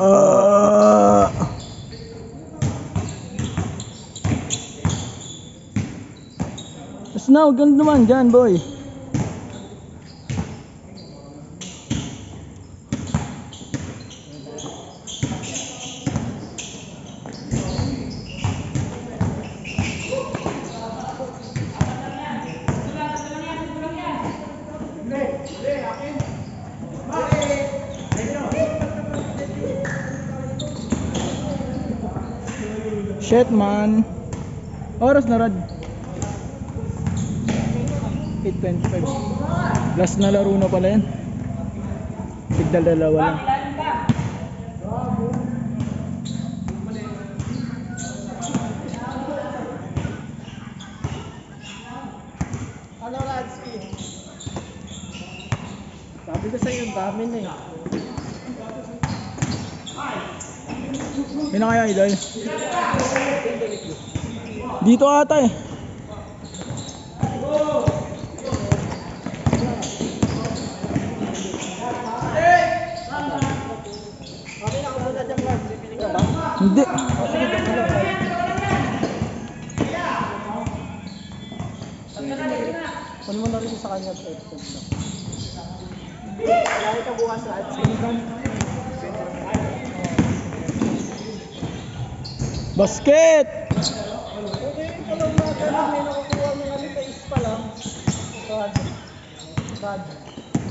Mas na, huwag kang naman dyan, boy. Shit, man. Oras na, Rad. 8:25. Last na laro na pala yan. Tigdal-dalawa lang. Ano, Radsky? Sabi ko sa'yo, dami na eh. Yun na kaya, idol. Dito ata eh. Okay na, kumunta dyan, Mark. Bibili ka ba? Hindi. Sige, dyan ka lang. Kunin mo na rin sa kanya. Lagi ka bukas, Radsky. Basket! Okay, ito lang mga ganun. May nakukuha mo nga sa ispa lang. Rad.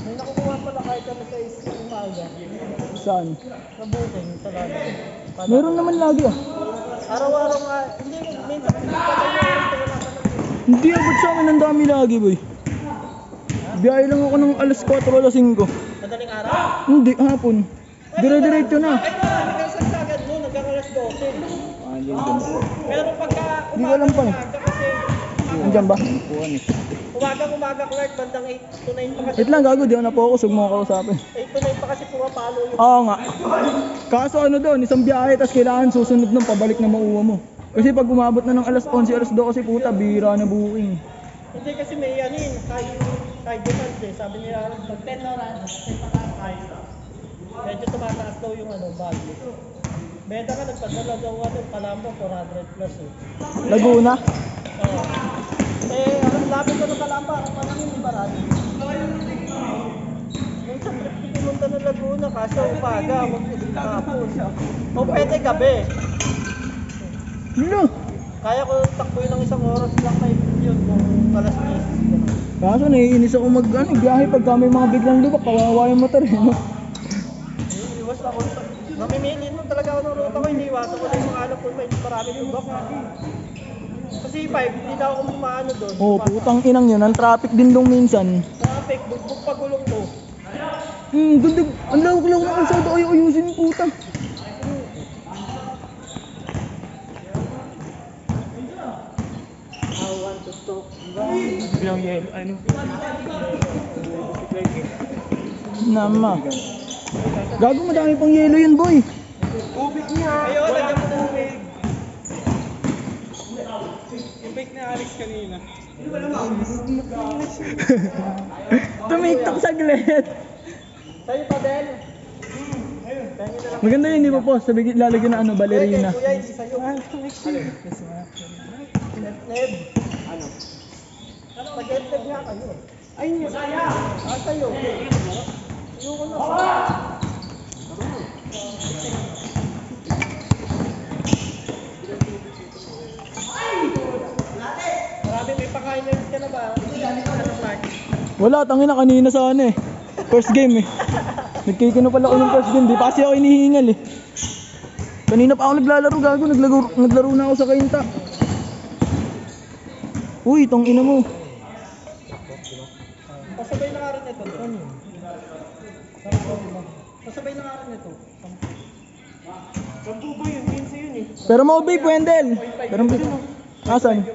May nakukuha pala kahit kami sa ispa umaga. Saan? Sa booking, sa lalo. Meron naman lagi ah. Araw-araw nga. Hindi, minsan hindi pa tayo oras na wala ka na. Hindi abot sa akin, ang dami lagi, boy. Biyahe lang ako ng alas 4 o alas 5. Madaling araw? Hindi, hapon. Dire-diretso na. Ay, no, sagad mo, nagkakalas 12. Pero pagka Hindi ko alam pa eh. umaga kasi, Andiyan ba? umaga, Clark, bandang 8 to 9 pa kasi. Wait lang, gago, di ako na-focus. Huwag mo ako kausapin. 8 to 9 pa kasi pumapalo yung... Oo nga. Kaso ano doon, isang biyahe, tas kailangan susunod ng pabalik na mauwa mo. Kasi pag umabot na ng alas 11, alas 12, puta, bira na booking. Hindi kasi may ano yun, high demand eh. Sabi niya, pag 10 oras, 10 pataas, medyo tumataas daw yung ano, value. Beda ka, nagpadala daw ano, Palamba, 400 plus eh. Laguna? Oo. Eh, ang lapit ko ng Palamba, ang panangin ni Barad. Yung sa trip ko pumunta ng Laguna, kaso umaga, huwag hindi tapos. O pwede gabi. Ano? Kaya ko takboy ng isang oras lang na yun kung alas 10. Kaso naiinis ako biyahe pagka may mga biglang lubak, kawawa yung motor eh, no? Iwas ako sa... Namimili nun talaga ako ng ruta ko, iniiwasan ko na yung mga alam ko may maraming lubak. Kasi 5, hindi na ako kumaano doon. Oo, putang inang yun, ang traffic din dong minsan. Traffic, bugbog pagulong ko. Ganda, ang lawak-lawak na kalsada, ayusin yung puta. I want to talk. Bilang yelo, ano? Nama. Gago, madami pang yelo yun, boy. Ubig niya! Ayun, lagyan mo na ubig. Yung bake na Alex kanina. Tumiktok saglit. Sa'yo pa, Ben. Ayun, pengen na lang. Maganda yun, di ba po? Sabi, lalagyan na ano, ballerina. Kuya, hindi sa'yo. Neb. Ano? Pag-neb nga kayo. Ay, hindi saya. Sa'yo. Ayoko na. Marami may pakain ka na ba? Ano, Mark? Wala, tangina kanina sa ano eh. First game eh. Nagkikino pala ako ng first game, di pa kasi ako inihingal eh. Kanina pa ako naglalaro, gago, naglaro na ako sa kainta. Uy, tong ina mo. Pasabay na nga rin ito. Ano yun? Pasabay na nga rin ito. Sampu ba yun? Minsan yun eh. Pero mo babe, Wendell. Pero babe. Asan?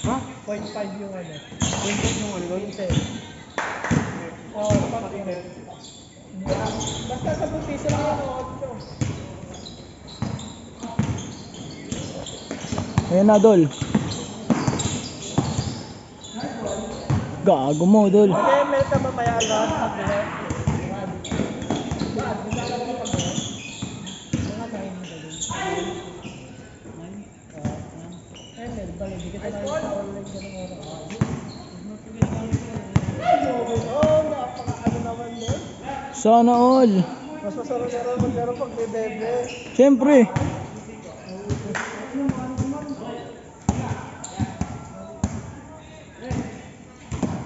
Ha? 0.5 yung ano. 0.5 yung ano? 0.7. Oo, pag-init. Basta sa piso lang yan. Ayan na, Dol. Gago mo, Dol. Okay, meron ka mamaya lang. Sana all. Mas masarap na rin maglaro pag may bebe. Siyempre.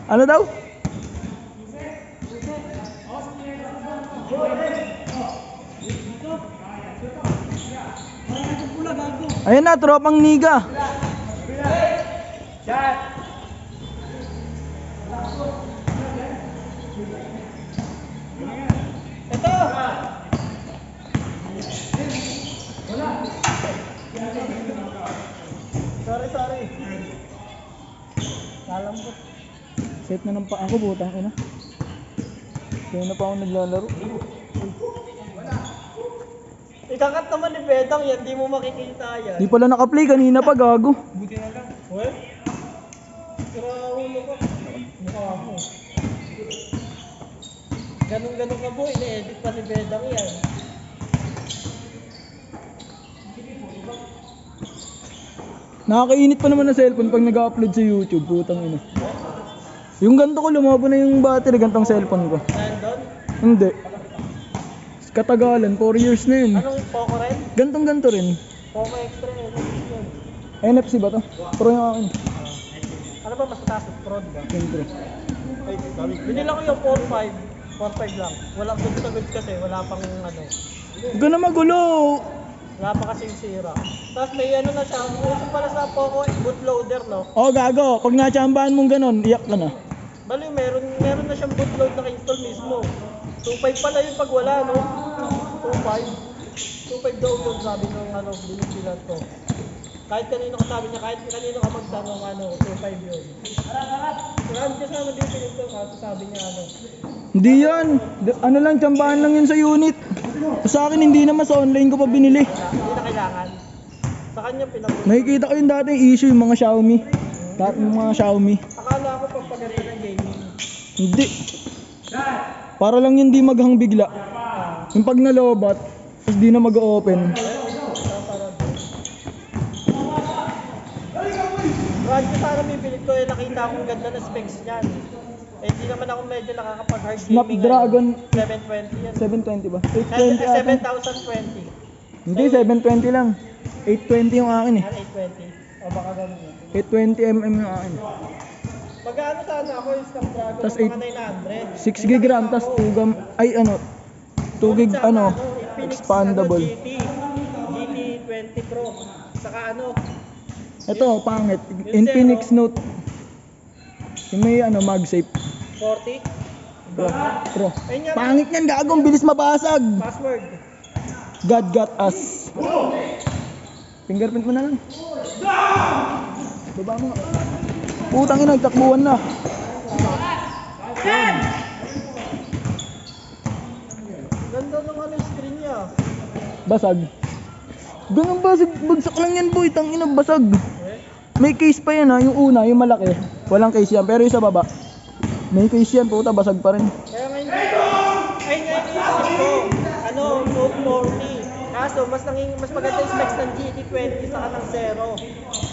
Ano daw? Ayan na, tropang niga. Ito! Sorry. Kalambot. Set na ng paa ko, butang ina. Kaya na pa ako naglalaro. Ikakat naman ni Bedang yan, di mo makikita yan. Di pala naka-play kanina pa, gago. Buti na lang. Well, sira ulo ko. Mukha mo. Ganun ka boy, ina-edit pa si Bedang yan. Nakakainit pa naman na cellphone pag nag-upload sa YouTube, putang ina. Yung ganito ko, lumabo na yung battery, gantong cellphone ko. Nandun? Hindi. Katagalan, 4 years na yun. Anong Poco rin? Gantong-ganto rin. Poco Extra yun. NFC ba to? Pro yung akin. Ano ba mas mataas? Prod ba? Siyempre. Ay, sorry. Binila ko yung 4.5. 4.5 lang. Walang good na good kasi. Wala pang ano. Huwag ka na magulo. Wala pa kasing sira. Tapos may ano na siya. Uso pala sa Poco bootloader, no? Oh, gago. Pag natsambahan mong ganon, iyak ka na. Bali, meron na siyang bootload naka-install mismo. 2.5 pala yung pag wala, no? 2.5. 2.5 daw yun, sabi ng ano, binibilan ko. Kahit kanino ka sabi niya, kahit kanino ka magtanong, ano, 2.5 yun. Marami kasama din pinito, kasi sabi niya, ano. Hindi yan. Ano lang, tsambahan lang yun sa unit. Sa akin, hindi naman sa online ko pa binili. Hindi na kailangan. Sa kanya pinag- Nakikita ko yung dati issue, yung mga Xiaomi. Dati yung mga Xiaomi. Akala ko pagpaganda ng gaming. Hindi. Para lang yun di maghang bigla. Yung pag nalobat, tapos di na mag-open. Brad ko sana bibilit ko, nakita akong ganda na specs niyan. Eh, di naman ako medyo nakakapag-hard gaming. Snapdragon 720 yan. 720 ba? 820 ata. 7020. Hindi, 720 lang. 820 yung akin eh. 820. O baka ganun yun. 820mm yung akin. Mag-ano sana ako yung Snapdragon Tas ng mga 900. 6 gig RAM, tas 2 gam, ay ano, 2 gig ano, Infinix, expandable. Ano, GT20 Pro. Saka ano, Ito, pangit. Infinix Note. Yung may ano, MagSafe. 40. Pro. Ayun nga, Pangit yan, gagong bilis mabasag. password. God got us. Fingerprint mo na lang. Baba mo nga. Putang ina, takbuhan na. Ganda ng ano yung screen niya. Basag. Ganun basag, bagsak lang yan boy, tang ina basag. Eh? May case pa yan ha, yung una, yung malaki. Walang case yan, pero yung sa baba. May case yan, puta, basag pa rin. Kaya ngayon dito, ay ngayon iisip ko, ano, Note 40. Kaso, mas maganda yung specs ng GT20 saka ng Zero.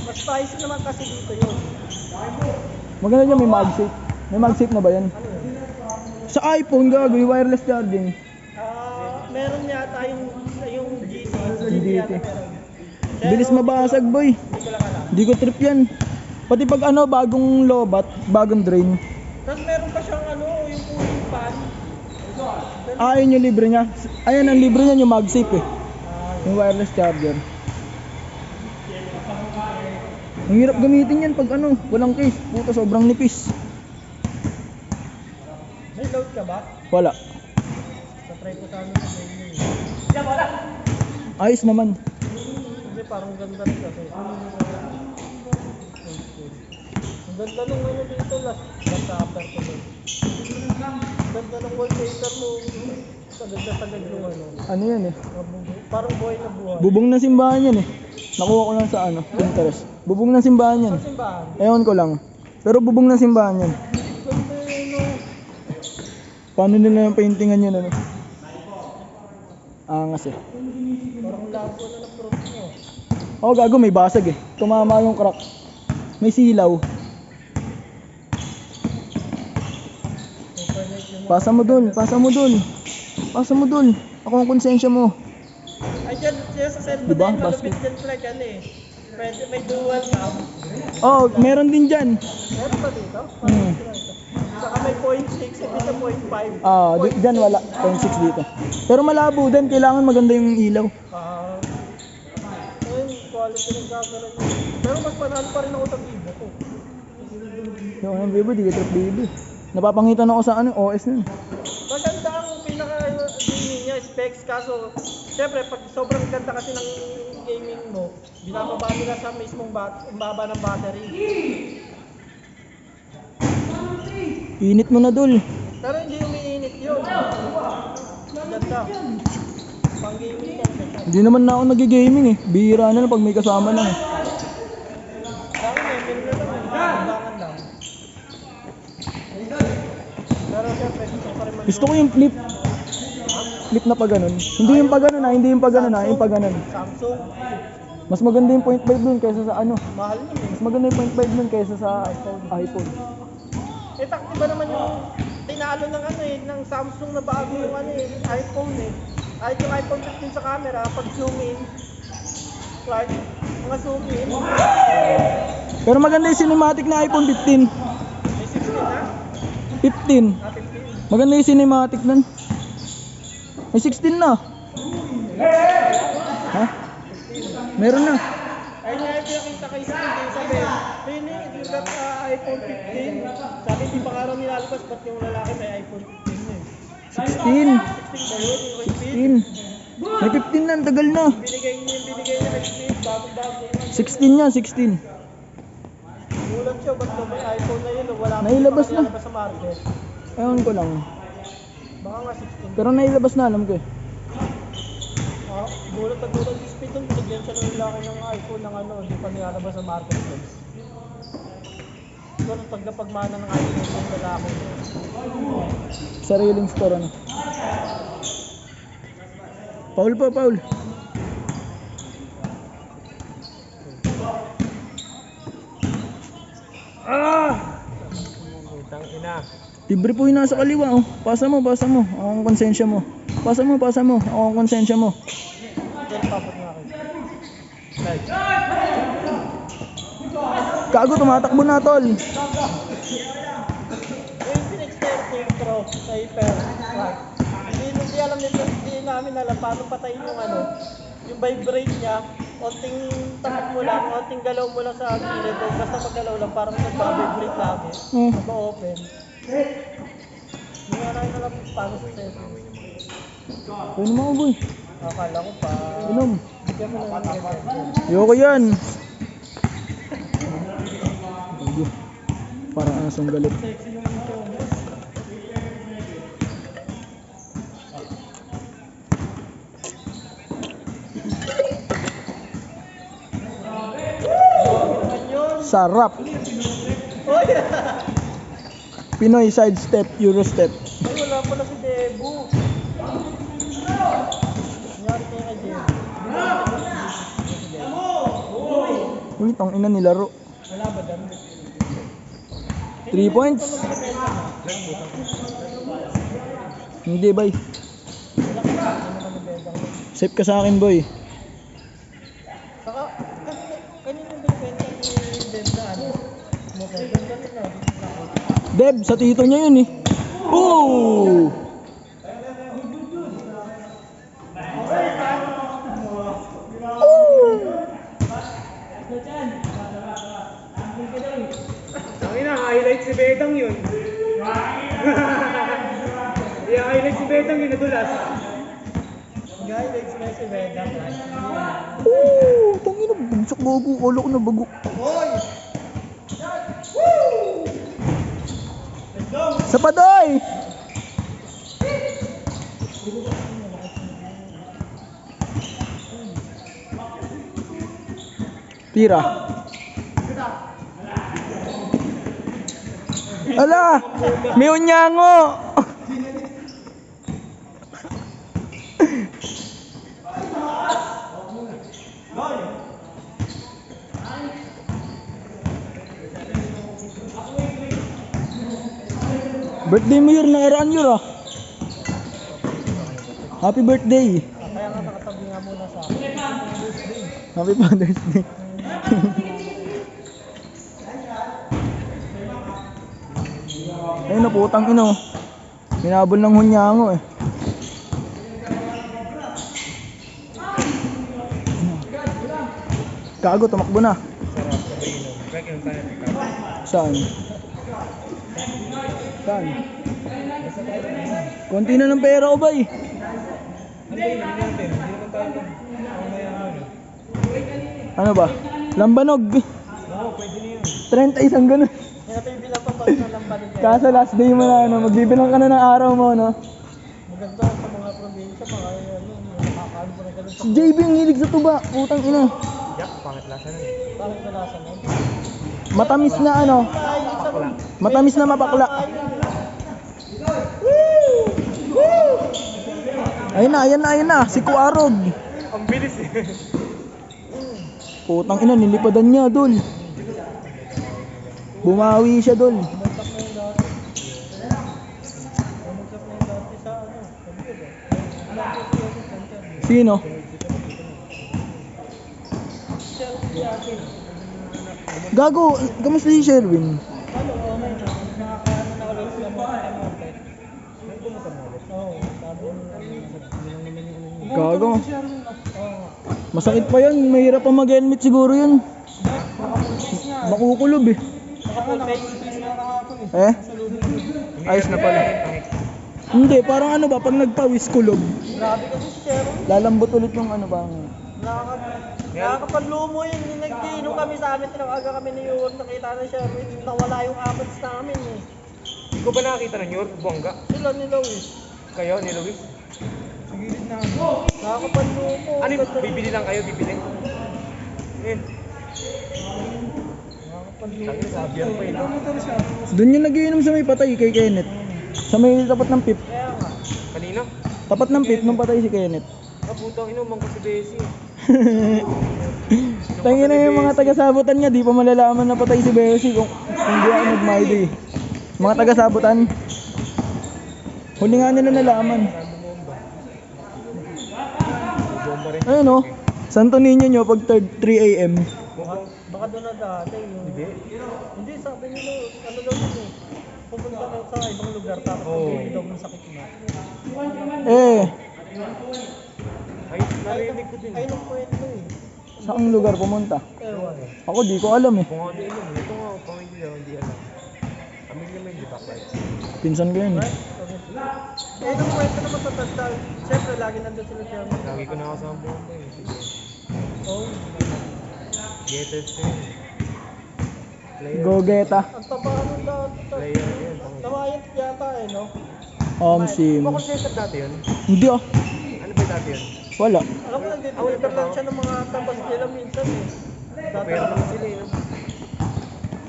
Mas pricey naman kasi dito yun. Maganda dyan, may MagSafe. May MagSafe na ba yan? Ano yun? Sa iPhone, gago, yung wireless charging. Meron yata yung GT. GT. yata meron. Bilis mabasag boy. Hindi ko lang alam. Di ko trip yan. Pati pag ano, bagong lobat, bagong drain. Tapos meron pa siyang ano, yung cooling fan. Ayun yung libre niya. Ayan, ang libre niya yung MagSafe eh. Yung wireless charger. Ang hirap gamitin yan pag ano, walang case. Puta, sobrang nipis. May load ka ba? Wala. Sa-try ko sa amin sa gaming. Ayos naman. Hindi, parang ganda rin kasi. Ang ganda nung ano dito, last upper ko doon. Ang ganda ng wallpaper mo. Sagad yung ano. Ano yan eh. Parang buhay na buhay. Bubong ng simbahan yan eh. Nakuha ko lang sa ano, Pinterest. Bubong ng simbahan yan. Sa simbahan. Ewan ko lang. Pero bubong ng simbahan yan. Ganda yun, no? Paano nila yung paintingan yun ano? Angas eh. Parang labo na ng fruit mo. Oh, gago, may basag eh. Tumama yung crack. May silaw. Super nice yun. Pasa mo dun. Pasa mo dun. Ako ang konsensya mo. Ay, dyan sa cellphone Diba? na yun, malupit Basket. dyan flag, ano eh. Pwede, may dual cam. Oh, meron din dyan. Meron ba dito? Hmm. Saka may 0.6, ito 0.5. Ah, dyan wala. 0.6 dito. Pero malabo din. Kailangan maganda yung ilaw. Ayun, quality ng camera niya. Pero mas panalo pa rin ako sa Vivo ko. Yung ang Vivo, di ka trip Vivo. Napapangitan ako sa ano, OS nun. Maganda ang pinaka-gaming niya, specs. Kaso, syempre, pag sobrang ganda kasi ng gaming mo, binababa nila sa mismong baba ng battery. Init mo na dul. Pero hindi umiinit yun. Ganda. Pang gaming yan. Hindi naman na ako nag-gaming eh. Bihira na lang pag may kasama lang eh. Sa akin eh, meron na lang. Ibangan lang. Pero syempre, gusto ko pa rin Gusto ko yung flip. Flip na pa ganun. Hindi yung pa ganun hindi yung pa ganun yung pa ganun. Samsung. Mas maganda yung 0.5 dun kaysa sa ano. Mahal yun eh. Mas maganda yung 0.5 dun kaysa sa iPhone. Eh, takti ba naman yung tinalo ng ano eh, ng Samsung na bago yung ano eh, iPhone eh. Kahit yung iPhone 15 sa camera, pag zoom in, right, mga zoom in, Pero maganda yung cinematic na iPhone 15. may 16 na, 15. 15. Maganda yung cinematic nun. May 16 na. Ha? Meron na. Ayun nga yung pinakita kay Steve, eh, sabi, Rini, you got iPhone 15. Sabi, hindi pa nga raw nilalabas, ba't yung lalaki may iPhone 15 eh. 16. 16 ba yun? Yung kay Steve? 16. May 15 na, ang tagal na. Binigay niya kay Steve, bago-bago. 16 yan, 16. Gulat siya, ba't daw may iPhone na yun? Wala Nailabas na. nilalabas sa market. Ewan ko lang. Baka nga 16. Pero nailabas na, alam ko eh. Gulat na gulat si Speed doon, binigyan siya ng laki ng iPhone ng ano, hindi pa nilalabas sa marketplace. Siguro pagmana ng iPhone yung lalaki. Sariling store ano. Paul pa, Paul. Putang ina. Libre po yung nasa kaliwa oh. Pasa mo, pasa mo. Ako ang konsensya mo. Pasa mo, pasa mo. Ako ang konsensya mo. Diyan tapos nga kayo. Like. Kago, tumatakbo na tol. Yung Infinix 10 Pro sa Hyper. Right. Hindi alam nito, hindi namin alam paano patayin yung ano, yung vibrate niya. Konting tapak mo lang, konting galaw mo lang sa gilid. Basta paggalaw lang, parang nagbabibrate lagi. Nag-open. Hindi nga namin alam paano sa setting. Pwede mo boy. Akala ko pa. Inom. Bigyan mo lang ng ganyan. Ayoko yan. Ayoko. Parang asong galit. Sexy yung intro mo. Sarap. Oy! Pinoy side step, Euro step. Ay, wala pala si Debu. Nangyari kayo kay Debu. Uy, tang ina nilaro. Wala ba dami? 3 points. Hindi bay. Safe ka sa akin boy. Saka, kanina binibenta ni Deb na ano? Mukha, ganda na. Deb, sa tito niya yun eh. Oh! Ang highlight si Bedang yun. I-highlight si Bedang yun, nadulas. Guys, let's na si Vega. Oh! Tangina, bugsak bago. Kala ko na bago. Hoy! Sa padoy! Tira. Ala! May unyango! Birthday mo yun, nakaraan yun ah. Happy birthday. Kaya nga nakatabi nga muna sa akin. Happy Father's Day. Ayun na, putang ino. Minabol ng hunyango eh. Gago, tumakbo na. Saan? Saan? Konti na ng pera ko ba eh. Ano ba? Lambanog. Oo, pwede na yun. 30 isang ganun. Kaya tayo bilang pa pag nalambanin kayo. Kaso last day mo na ano, magbibilang ka na ng araw mo no. Maganda sa mga probinsya, mga ano, nakakaano pa na ganun sa Si JB ang hilig sa tuba, putang ina. Yak, pangit lasa na. bakit nalasa mo. Matamis na ano, matamis na mapakla. Ayun na, si Kuarog. Ang bilis eh. Putang ina, nilipadan niya, dol. Bumawi siya, dol. Bumagsak na yung dati. Bumagsak na yung dati sa ano, computer. Sino? Chelsea atin. Gago, kamusta si Sherwin? Ano, okay na. Nakakaano na ulit sila mga kamote. Oo, sabi mo Gago. Oo. Masakit pa yun, mahirap pa mag-helmet siguro yun. Makukulob eh. Eh? Ayos na pala. Hindi, parang ano ba, pag nagpawis kulob, Grabe kasi si Sharon. lalambot ulit yung ano ba. Nakakapanlumo yun. Yung nagtiinom kami sa amin, tinawaga kami ni York, nakita na siya, nawala yung abats namin eh. Ikaw ba nakakita ng York, Bongga? Sila ni Luis. Kayo, ni Luis? Nakakapanlumo. Ano yung bibili lang kayo, bibili? Eh, Nakakapanlumo. sabi yan pa eh. Doon yung nagiinom sa may patay kay Kenneth. Sa may tapat ng pip. Kaya nga. Kanina? Tapat ng pip nung patay si Kenneth. Ah, putang inuman ko si Bessie. Tangina na yung mga taga-sabutan niya, di pa malalaman na patay si Bessie kung di ako nag-Mayday. Mga taga-sabutan. Huli nga nila nalaman. Bomba rin. Ayun o, Santo Niño nyo pag 3 a.m. Baka doon na dati yung... Hindi, sabi nila, ano daw yun eh. Pupunta ka sa ibang lugar tapos hindi daw ng sakit na. Eh, Ay, narinig ko din. Ayun ang kwento eh. saang lugar pumunta? Ewan. Ako di ko alam eh. Kung ano yun, ito nga, pamilya, hindi alam. Pamilya mo hindi ba, Clark? Pinsan ko yun eh. Eh, nung kwento naman sa Tagtal, siyempre lagi nandun sila dyan. Lagi ko nakasama bomba eh. Sige. Oh, Gated ko yun. Player. Go Geta. ang taba nung dati. Player yun. pangit. Namayat yata eh, no? Sim. Kumakonsentrate dati yun? Hindi ah. Ano ba dati yun? Wala. Alam ko, nagdideliver lang siya ng mga tabas nila minsan eh. Pero naman sila eh. no?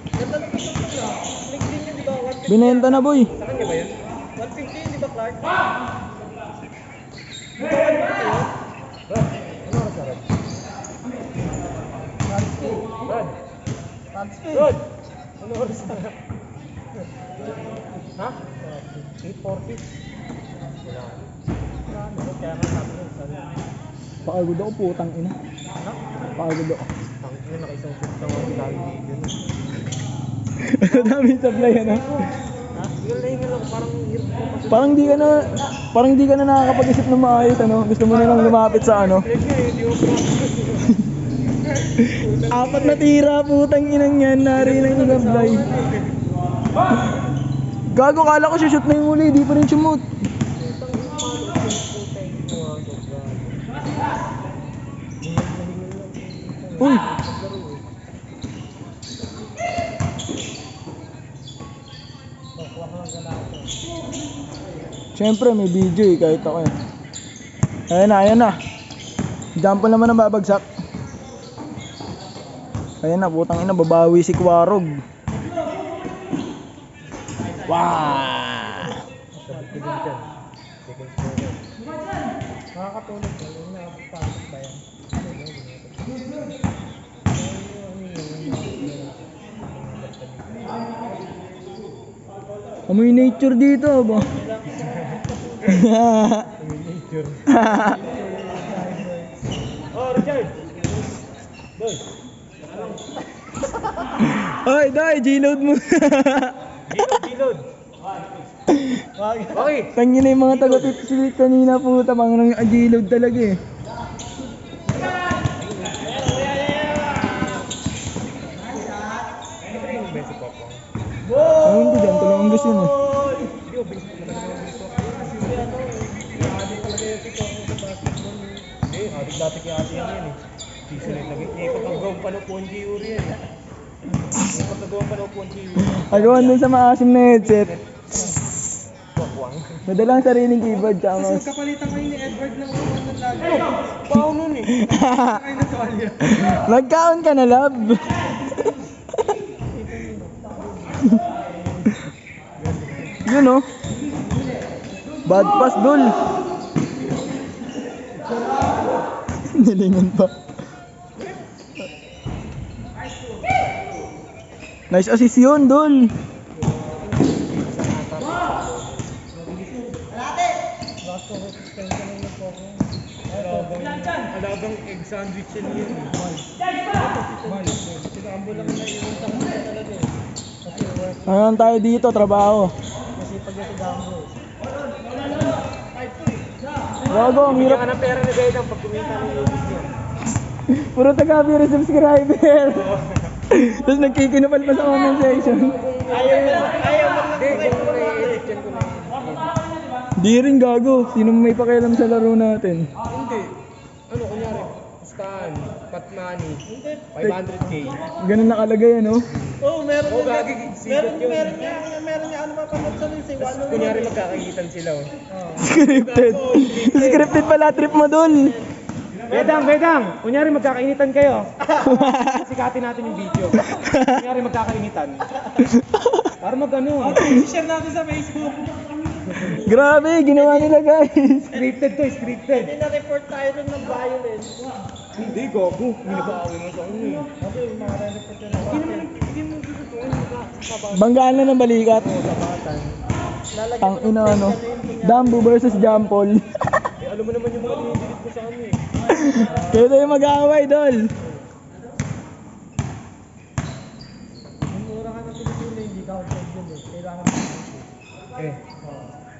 Ganda na ito sila. LinkedIn yun, di ba? 150. Binenta na boy. Sa kanya ba yun? 150 yun, di ba, Clark? Di ba 150 yun? Brad, ano oras na Brad? Tansky. Brad! Tansky. Brad! Ano oras na? Ha? 8:40? Wala. Ano, kaya nga sabi ko, sabi ko. Pakagod ako putang ina. Ano? Pakagod ako. Tangin na, nakaisang shoot sa mga lagi video na. Daming supply ano. Ha? Yung lahinga lang, parang hirap ko kasi. Parang di ka na nakakapag-isip ng maayos ano. Gusto mo na lang lumapit sa ano. Hindi ko Apat na tira putang inang yan. Narinig ng supply. Gago, kala ko shoot na yung uli. Di pa rin sumut. Uy! Siyempre may video eh, kahit ako eh. Ayan na. Jump naman ang babagsak. Ayan na, putang ina, babawi si Kuarog. Wow! Nakakatulog ka, yung nakapagpasok ba yan? Amoy nature dito ba? picture. Oh, Richard! Doy! Hoy, Doy, G-load mo. Gilod! Okay! Tangin na yung mga taga-tipsy kanina puta, mga nang G-load talaga eh. Messi Popong. Ayun ko dyan, tulungan gusto yun eh. Hindi, obis mo naman yung Messi Popong. Eh, adik dati kay ate yan eh. Season na lagi. Eh, kapag pa ng Ponji Uri yan eh. Kapag pa ng Ponji Uri. Agawan dun sa maasim na headset. Wakwang. Madalang sariling keyboard tsaka mouse. Kapalitan kayo ni Edward ng ng lagi. Pao nun eh. Ay, natolya. Nagkaon ka na, love. Yun oh. Bad pass, Dol. Nilingan pa. Nice assist yun, Dol. Alagang egg sandwich yan yun. Sinambo lang na iwan sa kanila talaga eh. Kasi work. Ano tayo dito, trabaho. Kasi pag ito dambo. Gago, ang Bigyan hirap. ka ng pera ni Bedang pag kumita ng YouTube niya. Puro taga-view subscriber. Tapos nagkikinupal pa sa comment section. Ayaw mo lang Hindi, dyan ko na-edit, dyan ko na-edit. Di rin gago. Sino may pakialam sa laro natin? Hindi. Ano, kunyari, pustahan, pot money, 500k. Ganun nakalagay ano? Oo, meron Oo, niya. gagi, sigat yun. Meron niya ano mapanood sa lins eh. Tapos kunyari magkakagitan sila oh. Scripted. Scripted pala trip mo dun. Bedang! Kunyari magkakainitan kayo. Sikatin natin yung video. Kunyari magkakainitan. Para mag-ano. I-share natin sa Facebook. Grabe, ginawa nila guys. Scripted to, scripted. Hindi na-report tayo dun ng violence. Hindi, gago. Minabawi mo sa ano eh. Kasi mga re-report yun. Hindi mo gustuin magkakabata. Banggaan na ng balikat. Kabatan. Lalagyan Tang ko ina ng ano. fake yun, kunyari. Dambu versus Jampol. Eh, alam mo naman yung mga dinidilit ko sa ano eh. Kaya tayo mag-aaway, Dol. Yung mura ka na Pilipino, hindi ka outside yun eh. Kailangan mo. Eh,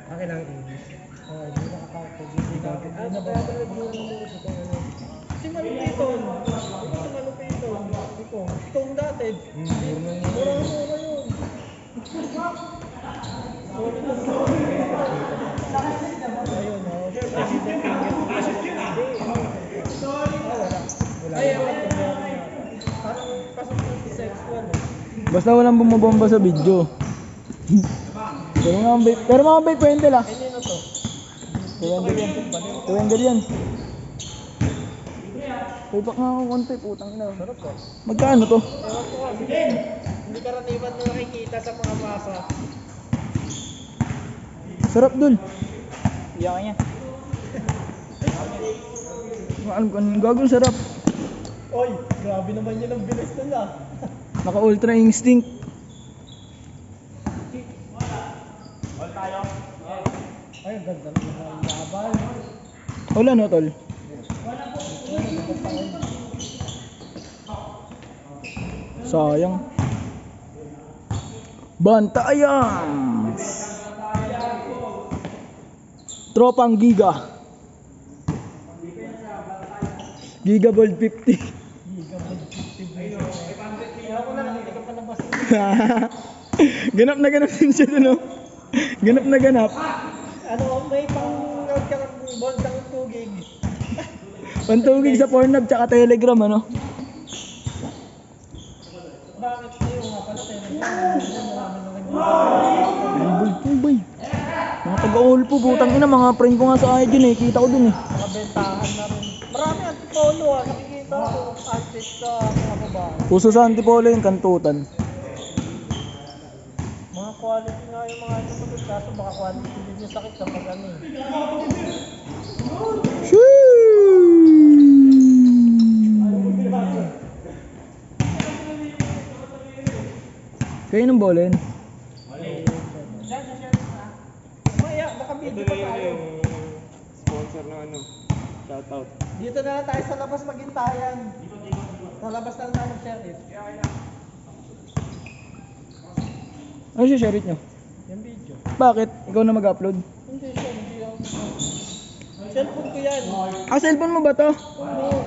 akin lang English. Hindi na ka-outside. Hindi ka outside. Ano ba? Si Malupiton. Ito si Malupiton. Itong dati. Mura-mura yun. Ayun, oh. Ay, ewan ko, meron yan. Parang pasok yung si sexual eh. Basta walang bumabomba sa video. Pero mga bay pwede lang. Kanino to? 200 yan. 200 yan. Payback nga ako konti, putang ina. Sarap ko. Magkano to? Ewan ko kasi. Hindi karaniwan na nakikita sa mga masa. Sarap, Dol. Iyakan niya. Alam ko, gagawin sarap. Oy, grabe naman yun ang bilis nun ah. Naka ultra instinct. Ay, ang ganda ng mga laban. Wala no, tol. Sayang. Bantayan. Tropang Giga. Giga Bold 50. Ganap na ganap din siya dun, oh. Ganap na ganap. Ano, may pang-load ka ng bond ng 2 gig. Pantugig sa Pornhub tsaka Telegram, ano? Bakit kayo nga pala Telegram? Ay, boy. Mga taga-all po, putang ina, mga friend ko nga sa ayod yun eh. Kita ko dun eh. Nakabentahan na rin. Marami antipolo ah. Nakikita ko antis sa mga babae. Puso sa Antipolo yung kantutan. Mga quality nga yung mga ito. Kaso baka quality din yung sakit kapag ano eh. Kayo ng bolen? Maya, baka video pa tayo. Sponsor ano. Shoutout. Dito na lang tayo sa labas maghintayan. Sa labas na lang tayo mag-sheriff. Ano siya share it nyo? Yung video. Bakit? Ikaw na mag-upload? Hindi siya, hindi ako. Cellphone ko yan. Ah, cellphone mo ba to? Oo.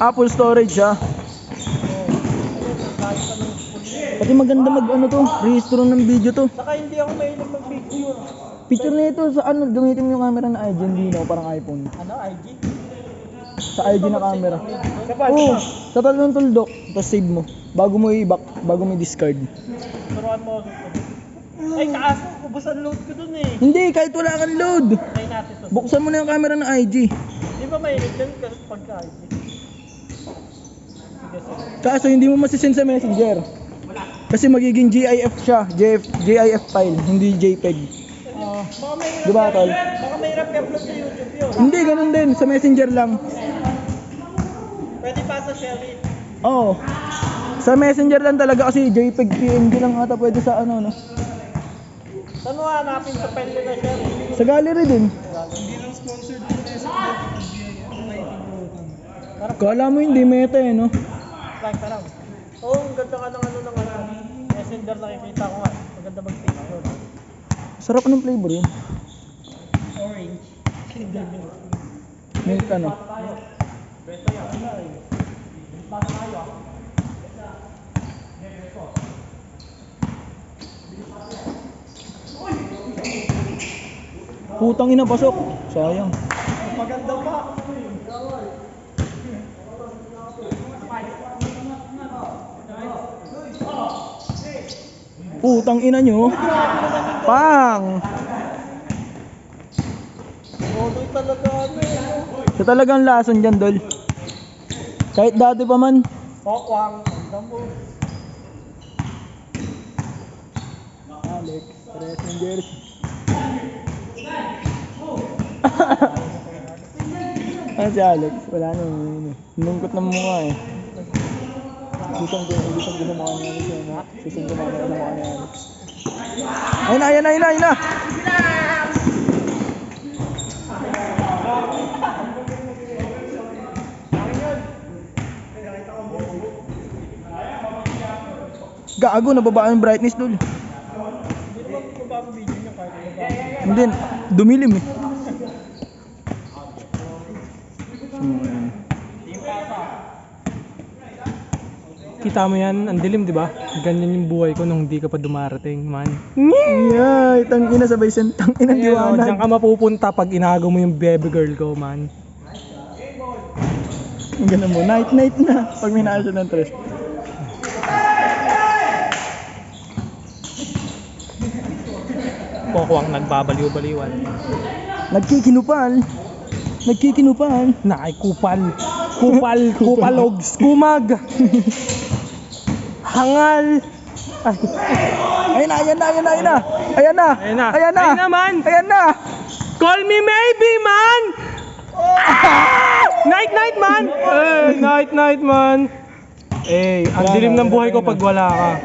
Apple storage siya. Kahit anong full. Pati maganda mag ano to, rehistro ng video to. Saka hindi ako mahilig mag-picture. Picture na ito sa ano, gamitin mo yung camera na IG, hindi no, parang iPhone. Ano, IG? Sa IG na camera. Kapag, Oo, sa tatlong tuldok, tapos save mo. Bago mo i-back, bago mo i-discard. turuan mo ako. Ay, kaso, ubusan load ko dun eh. Hindi, kahit wala kang load. Try natin to. Buksan mo na yung camera ng IG. Di ba mahilig dyan kasi pagka IG? Sige, sige. Kaso hindi mo masisend sa messenger. Kasi magiging GIF siya, GIF file, hindi JPEG. Baka mahirap Di ba, tol? Baka mahirap i-upload sa YouTube yun. Hindi, ganun din, sa messenger lang. Pwede pa sa share. Oo. Sa messenger lang talaga kasi JPEG, PNG lang ata pwede sa ano, no? Saan mo hanapin sa pwede na share? Sa gallery din. Hindi lang sponsored din sa Kala mo hindi meta eh, no? Like, parang. Oo, ang ganda ka ng ano ng ano. Messenger nakikita ko nga. Maganda mag-picture. Sarap ng flavor yun. Orange. Kinder milk. Milk ano? Putang ina, pasok. Sayang. Maganda pa. Putang ina nyo. Pang! Odoy talaga ano eh. Siya talagang lason dyan, Dol. Kahit dati pa man. Pokwang. Ganda mo. Alex, pares ng jersey. Ano si Alex? Wala na yun. Nungkot ng mukha eh. Susong ko sa mukha ni Alex yun, ha? Susong ko mamaya sa mukha ni Alex. Ayun na! Gago, nababa yung brightness, Dol. Hindi mo ba ang video niya kahit baba? Hindi, dumilim eh. Kita mo yan, ang dilim, di ba? Ganyan yung buhay ko nung hindi ka pa dumarating, man. Yay, tangina sabay sentang inang Ayun, oh, diyan diwanag. ka mapupunta pag inago mo yung baby girl ko, man. Ganun mo, night na. Pag may naasya ng tres. Pokwang nagbabaliw-baliwan. Nagkikinupal. Nakay kupal. Kupalogs, kumag. Hangal. Ay, Ayan na, man. Ayan na. Call me maybe, man. Night, man. Night, man. Eh, ang dilim ng buhay ko pag wala ka.